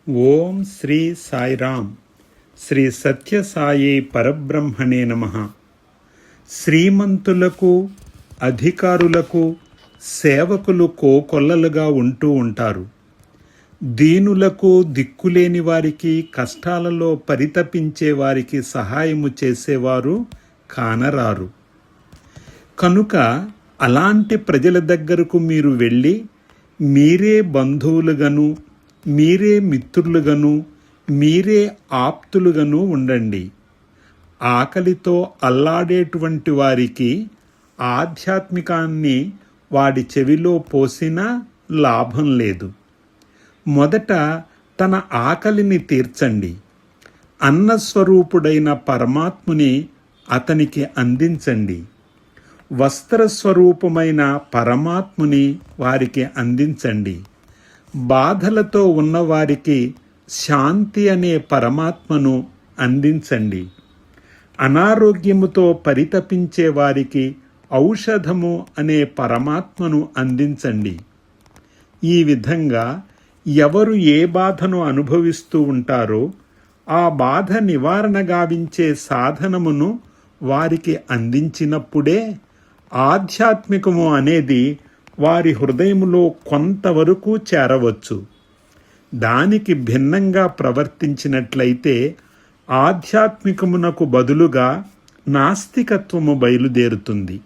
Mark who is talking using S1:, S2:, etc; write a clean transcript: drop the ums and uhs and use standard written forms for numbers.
S1: ఓం శ్రీ సాయిరామ్. శ్రీ సత్యసాయి పరబ్రహ్మణే నమః. శ్రీమంతులకు, అధికారులకు, సేవకులు కోకొల్లలుగా ఉంటూ ఉంటారు. దీనులకు, దిక్కులేని వారికి, కష్టాలలో పరితపించే వారికి సహాయము చేసేవారు కానరారు. కనుక అలాంటి ప్రజల దగ్గరకు మీరు వెళ్ళి మీరే బంధువులుగాను, మీరే మిత్రులుగాను, మీరే ఆప్తులుగాను ఉండండి. ఆకలితో అల్లాడేటువంటి వారికి ఆధ్యాత్మికాన్ని వాడి చెవిలో పోసినా లాభం లేదు. మొదట తన ఆకలిని తీర్చండి. అన్నస్వరూపుడైన పరమాత్ముని అతనికి అందించండి. వస్త్రస్వరూపమైన పరమాత్ముని వారికి అందించండి. బాధలతో ఉన్నవారికి శాంతి అనే పరమాత్మను అందించండి. అనారోగ్యముతో పరితపించే వారికి ఔషధము అనే పరమాత్మను అందించండి. ఈ విధంగా ఎవరు ఏ బాధను అనుభవిస్తూ ఉంటారో ఆ బాధ నివారణ గావించే సాధనమును వారికి అందించినప్పుడే ఆధ్యాత్మికము అనేది వారి హృదయములో కొంతవరకు చేరవచ్చు. దానికి భిన్నంగా ప్రవర్తించినట్లయితే ఆధ్యాత్మికమునకు బదులుగా నాస్తికత్వము బయలుదేరుతుంది.